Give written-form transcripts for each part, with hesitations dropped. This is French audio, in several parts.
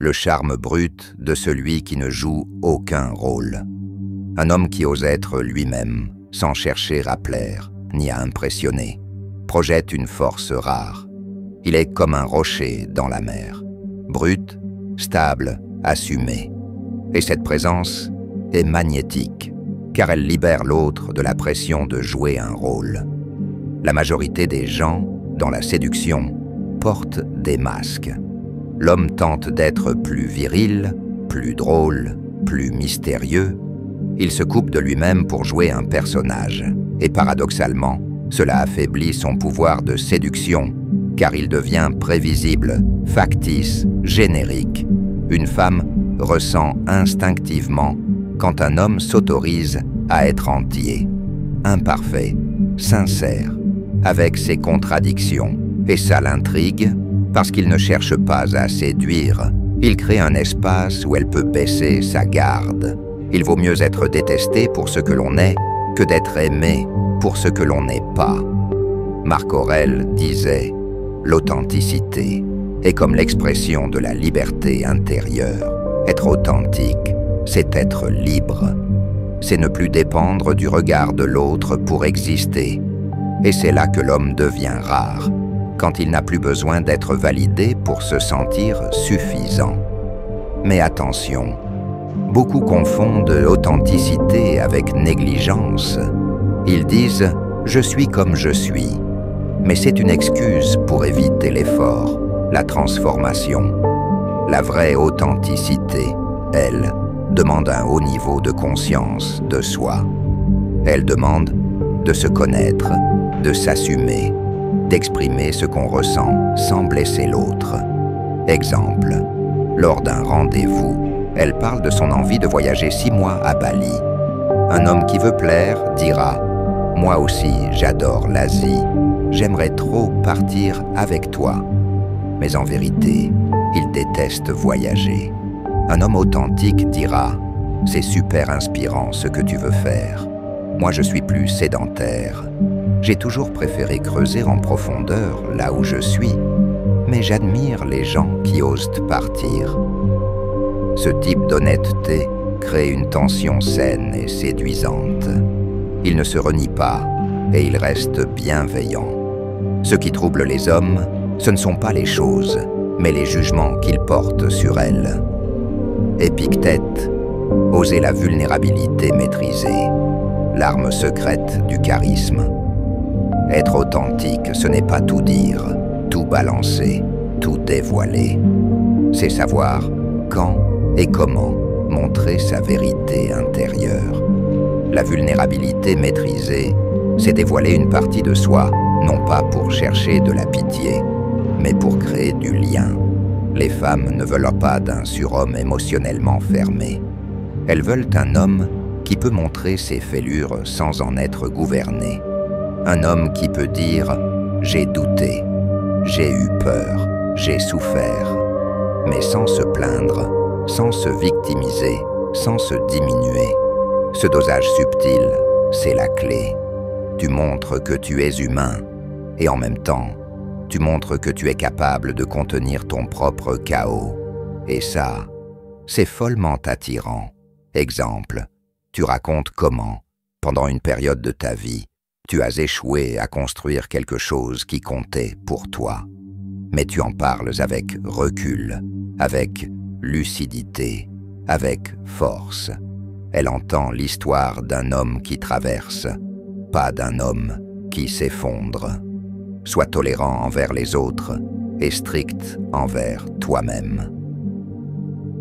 le charme brut de celui qui ne joue aucun rôle. Un homme qui ose être lui-même, sans chercher à plaire, ni à impressionner, projette une force rare. Il est comme un rocher dans la mer, brut, stable, assumé. Et cette présence est magnétique, car elle libère l'autre de la pression de jouer un rôle. La majorité des gens, dans la séduction, portent des masques. L'homme tente d'être plus viril, plus drôle, plus mystérieux. Il se coupe de lui-même pour jouer un personnage. Et paradoxalement, cela affaiblit son pouvoir de séduction, car il devient prévisible, factice, générique. Une femme ressent instinctivement quand un homme s'autorise à être entier, imparfait, sincère, avec ses contradictions. Et ça l'intrigue, parce qu'il ne cherche pas à séduire. Il crée un espace où elle peut baisser sa garde. Il vaut mieux être détesté pour ce que l'on est que d'être aimé pour ce que l'on n'est pas. Marc Aurèle disait « L'authenticité est comme l'expression de la liberté intérieure. Être authentique, c'est être libre. C'est ne plus dépendre du regard de l'autre pour exister. Et c'est là que l'homme devient rare, quand il n'a plus besoin d'être validé pour se sentir suffisant. Mais attention, beaucoup confondent authenticité avec négligence. Ils disent « je suis comme je suis », mais c'est une excuse pour éviter l'effort, la transformation. La vraie authenticité, elle, demande un haut niveau de conscience de soi. Elle demande de se connaître, de s'assumer, d'exprimer ce qu'on ressent sans blesser l'autre. Exemple, lors d'un rendez-vous, elle parle de son envie de voyager 6 mois à Bali. Un homme qui veut plaire dira « Moi aussi, j'adore l'Asie. J'aimerais trop partir avec toi. » Mais en vérité, il déteste voyager. Un homme authentique dira « C'est super inspirant ce que tu veux faire. Moi, je suis plus sédentaire. J'ai toujours préféré creuser en profondeur là où je suis, mais j'admire les gens qui osent partir. » Ce type d'honnêteté crée une tension saine et séduisante. Il ne se renie pas et il reste bienveillant. Ce qui trouble les hommes, ce ne sont pas les choses, mais les jugements qu'ils portent sur elles. Épictète, oser la vulnérabilité maîtrisée, l'arme secrète du charisme. Être authentique, ce n'est pas tout dire, tout balancer, tout dévoiler. C'est savoir quand et comment montrer sa vérité intérieure. La vulnérabilité maîtrisée, c'est dévoiler une partie de soi, non pas pour chercher de la pitié, mais pour créer du lien. Les femmes ne veulent pas d'un surhomme émotionnellement fermé. Elles veulent un homme qui peut montrer ses fêlures sans en être gouverné. Un homme qui peut dire « j'ai douté, j'ai eu peur, j'ai souffert », mais sans se plaindre, sans se victimiser, sans se diminuer. Ce dosage subtil, c'est la clé. Tu montres que tu es humain et en même temps, tu montres que tu es capable de contenir ton propre chaos. Et ça, c'est follement attirant. Exemple, tu racontes comment, pendant une période de ta vie, tu as échoué à construire quelque chose qui comptait pour toi. Mais tu en parles avec recul, avec lucidité, avec force. Elle entend l'histoire d'un homme qui traverse, pas d'un homme qui s'effondre. Sois tolérant envers les autres et strict envers toi-même.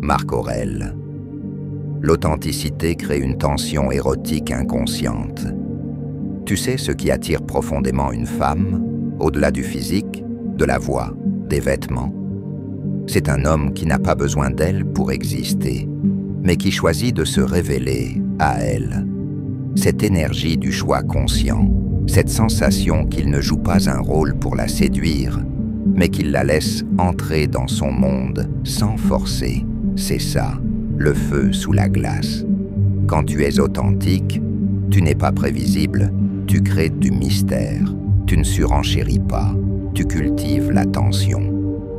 Marc Aurèle. L'authenticité crée une tension érotique inconsciente. Tu sais ce qui attire profondément une femme, au-delà du physique, de la voix, des vêtements? C'est un homme qui n'a pas besoin d'elle pour exister, mais qui choisit de se révéler à elle. Cette énergie du choix conscient, cette sensation qu'il ne joue pas un rôle pour la séduire, mais qu'il la laisse entrer dans son monde sans forcer, c'est ça, le feu sous la glace. Quand tu es authentique, tu n'es pas prévisible, tu crées du mystère, tu ne surenchéris pas, tu cultives l'attention.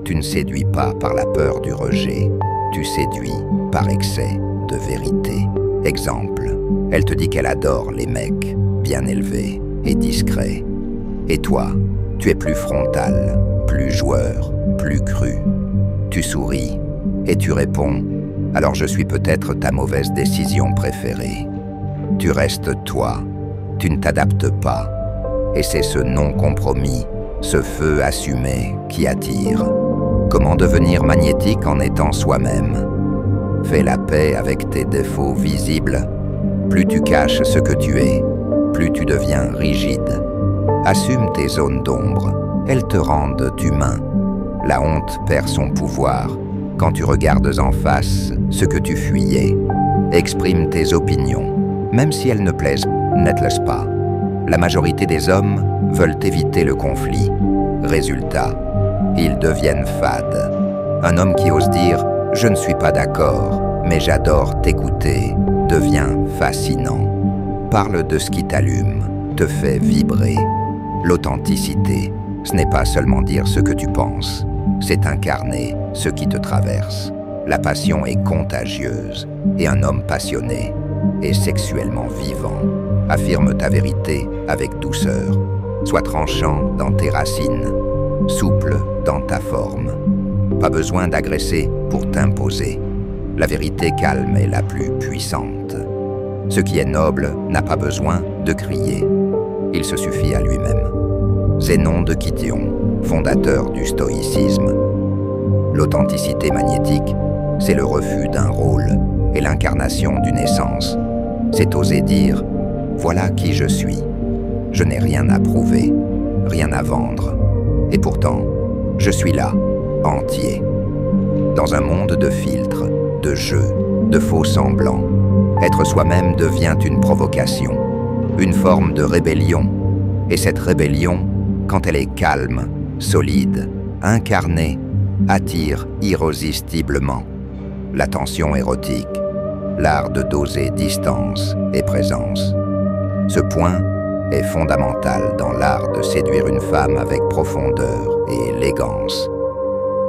Tu ne séduis pas par la peur du rejet, tu séduis par excès de vérité. Exemple, elle te dit qu'elle adore les mecs bien élevés et discrets. Et toi, tu es plus frontal, plus joueur, plus cru. Tu souris et tu réponds « Alors je suis peut-être ta mauvaise décision préférée ». Tu restes toi, tu ne t'adaptes pas. Et c'est ce non-compromis, ce feu assumé qui attire. Comment devenir magnétique en étant soi-même? Fais la paix avec tes défauts visibles. Plus tu caches ce que tu es, plus tu deviens rigide. Assume tes zones d'ombre, elles te rendent humain. La honte perd son pouvoir quand tu regardes en face ce que tu fuyais. Exprime tes opinions, même si elles ne plaisent, ne te laisse pas. La majorité des hommes veulent éviter le conflit. Résultat, ils deviennent fades. Un homme qui ose dire « Je ne suis pas d'accord, mais j'adore t'écouter » devient fascinant. Parle de ce qui t'allume, te fait vibrer. L'authenticité, ce n'est pas seulement dire ce que tu penses, c'est incarner ce qui te traverse. La passion est contagieuse et un homme passionné est sexuellement vivant. Affirme ta vérité avec douceur. Sois tranchant dans tes racines, souple dans ta forme. Pas besoin d'agresser pour t'imposer. La vérité calme est la plus puissante. Ce qui est noble n'a pas besoin de crier. Il se suffit à lui-même. Zénon de Kitéon, fondateur du stoïcisme. L'authenticité magnétique, c'est le refus d'un rôle et l'incarnation d'une essence. C'est oser dire « Voilà qui je suis. Je n'ai rien à prouver, rien à vendre. Et pourtant, je suis là, entier. » Dans un monde de filtres, de jeux, de faux semblants, être soi-même devient une provocation, une forme de rébellion. Et cette rébellion, quand elle est calme, solide, incarnée, attire irrésistiblement l'attention érotique, l'art de doser distance et présence. Ce point est fondamental dans l'art de séduire une femme avec profondeur et élégance.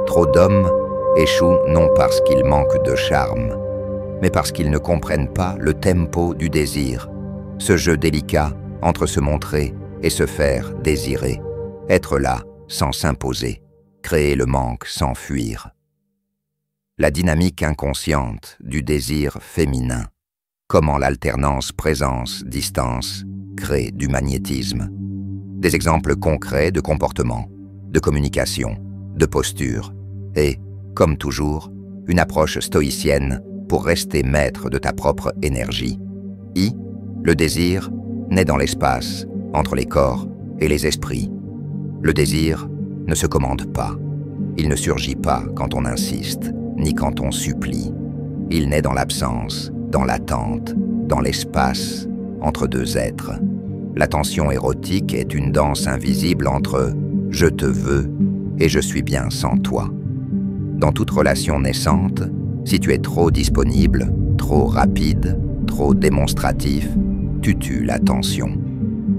Trop d'hommes échouent non parce qu'ils manquent de charme, mais parce qu'ils ne comprennent pas le tempo du désir, ce jeu délicat entre se montrer et se faire désirer, être là sans s'imposer, créer le manque sans fuir. La dynamique inconsciente du désir féminin, comment l'alternance présence-distance crée du magnétisme. Des exemples concrets de comportement, de communication, de posture et, comme toujours, une approche stoïcienne pour rester maître de ta propre énergie. Le désir naît dans l'espace, entre les corps et les esprits. Le désir ne se commande pas. Il ne surgit pas quand on insiste, ni quand on supplie. Il naît dans l'absence, dans l'attente, dans l'espace, entre deux êtres. La tension érotique est une danse invisible entre « je te veux » et « je suis bien sans toi ». Dans toute relation naissante, si tu es trop disponible, trop rapide, trop démonstratif, tu tues la tension.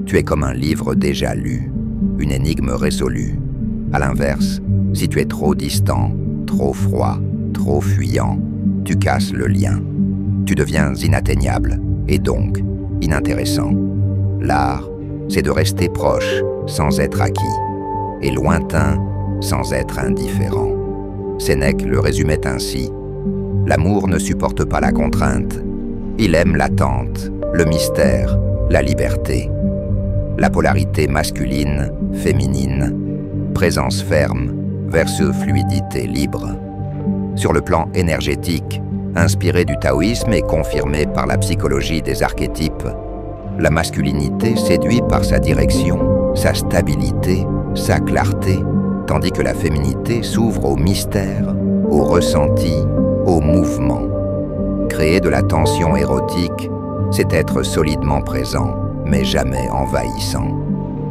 Tu es comme un livre déjà lu, une énigme résolue. À l'inverse, si tu es trop distant, trop froid, trop fuyant, tu casses le lien. Tu deviens inatteignable et donc inintéressant. L'art, c'est de rester proche sans être acquis et lointain sans être indifférent. Sénèque le résumait ainsi: l'amour ne supporte pas la contrainte. Il aime l'attente, le mystère, la liberté. La polarité masculine, féminine, présence ferme versus fluidité libre. Sur le plan énergétique, inspiré du taoïsme et confirmé par la psychologie des archétypes, la masculinité séduit par sa direction, sa stabilité, sa clarté, tandis que la féminité s'ouvre au mystère, au ressenti, au mouvement. Créer de la tension érotique, c'est être solidement présent, mais jamais envahissant.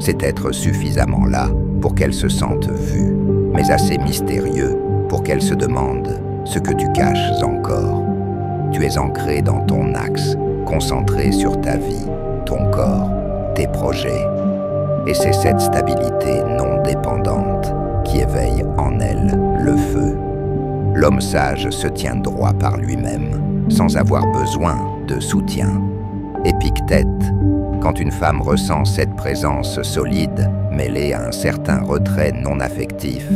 C'est être suffisamment là pour qu'elle se sente vue, mais assez mystérieux pour qu'elle se demande ce que tu caches encore. Tu es ancré dans ton axe, concentré sur ta vie, ton corps, tes projets. Et c'est cette stabilité non dépendante qui éveille en elle le feu. L'homme sage se tient droit par lui-même, sans avoir besoin de soutien. Épictète, quand une femme ressent cette présence solide, mêlée à un certain retrait non affectif,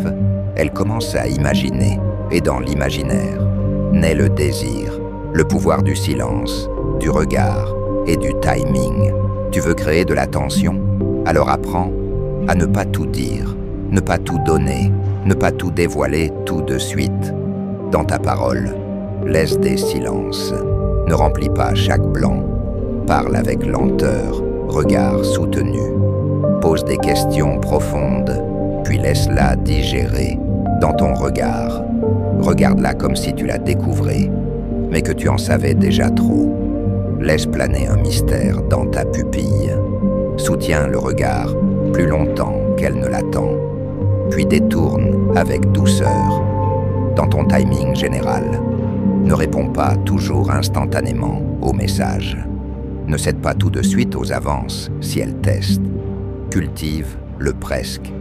elle commence à imaginer, et dans l'imaginaire, naît le désir, le pouvoir du silence, du regard et du timing. Tu veux créer de la tension? Alors apprends à ne pas tout dire, ne pas tout donner, ne pas tout dévoiler tout de suite. Dans ta parole, laisse des silences, ne remplis pas chaque blanc, parle avec lenteur, regard soutenu, pose des questions profondes, puis laisse-la digérer dans ton regard. Regarde-la comme si tu la découvrais, mais que tu en savais déjà trop. Laisse planer un mystère dans ta pupille. Soutiens le regard plus longtemps qu'elle ne l'attend, puis détourne avec douceur. Dans ton timing général, ne réponds pas toujours instantanément aux messages. Ne cède pas tout de suite aux avances si elles testent. Cultive le presque.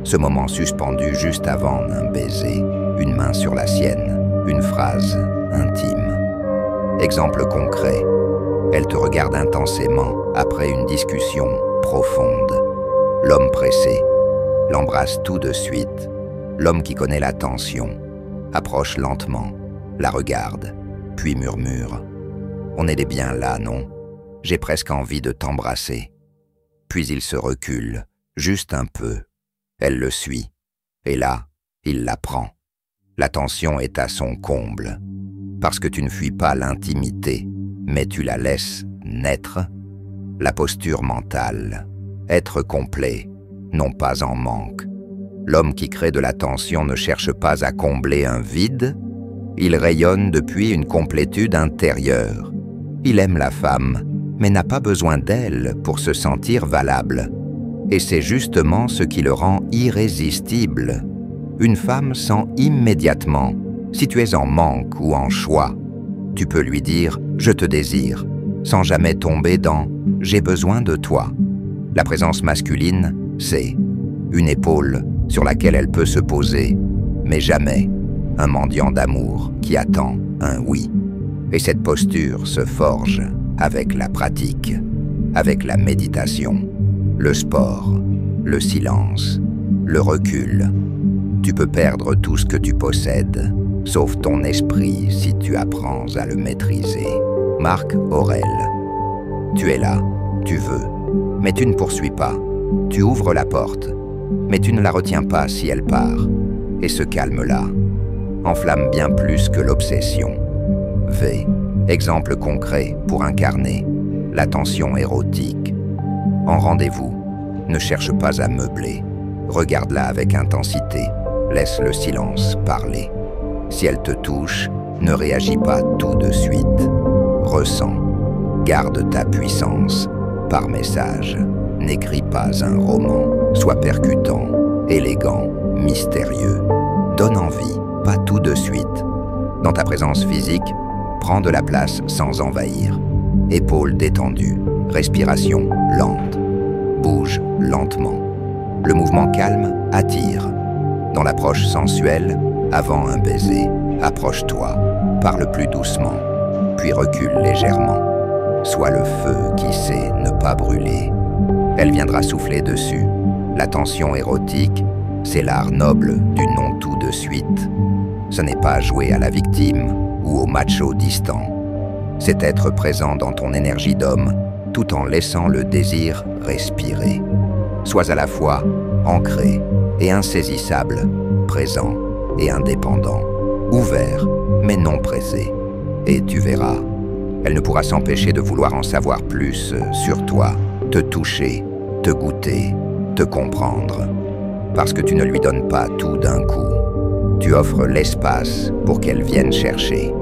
Ce moment suspendu juste avant un baiser, une main sur la sienne, une phrase intime. Exemple concret, elle te regarde intensément après une discussion profonde. L'homme pressé l'embrasse tout de suite. L'homme qui connaît la tension approche lentement, la regarde, puis murmure « On est des biens là, non? J'ai presque envie de t'embrasser. » Puis il se recule, juste un peu. Elle le suit, et là, il la prend. La tension est à son comble, parce que tu ne fuis pas l'intimité, mais tu la laisses naître. La posture mentale, être complet, non pas en manque. L'homme qui crée de la tension ne cherche pas à combler un vide, il rayonne depuis une complétude intérieure. Il aime la femme, mais n'a pas besoin d'elle pour se sentir valable. Et c'est justement ce qui le rend irrésistible. Une femme sent immédiatement si tu es en manque ou en choix. Tu peux lui dire « je te désire » sans jamais tomber dans « j'ai besoin de toi ». La présence masculine, c'est une épaule sur laquelle elle peut se poser, mais jamais un mendiant d'amour qui attend un oui. Et cette posture se forge avec la pratique, avec la méditation, le sport, le silence, le recul. Tu peux perdre tout ce que tu possèdes, sauf ton esprit si tu apprends à le maîtriser. Marc Aurèle. Tu es là, tu veux, mais tu ne poursuis pas. Tu ouvres la porte, mais tu ne la retiens pas si elle part. Et ce calme-là enflamme bien plus que l'obsession. V. Exemple concret pour incarner la tension érotique. En rendez-vous, ne cherche pas à meubler. Regarde-la avec intensité. Laisse le silence parler. Si elle te touche, ne réagis pas tout de suite. Ressens. Garde ta puissance. Par message, n'écris pas un roman. Sois percutant, élégant, mystérieux. Donne envie, pas tout de suite. Dans ta présence physique, prends de la place sans envahir. Épaules détendues, respiration lente. Bouge lentement. Le mouvement calme attire. Dans l'approche sensuelle, avant un baiser, approche-toi, parle plus doucement, puis recule légèrement. Sois le feu qui sait ne pas brûler. Elle viendra souffler dessus. La tension érotique, c'est l'art noble du non tout de suite. Ce n'est pas jouer à la victime ou au macho distant. C'est être présent dans ton énergie d'homme, tout en laissant le désir respirer. Sois à la fois ancré et insaisissable, présent et indépendant, ouvert mais non pressé. Et tu verras, elle ne pourra s'empêcher de vouloir en savoir plus sur toi, te toucher, te goûter, te comprendre. Parce que tu ne lui donnes pas tout d'un coup. Tu offres l'espace pour qu'elle vienne chercher.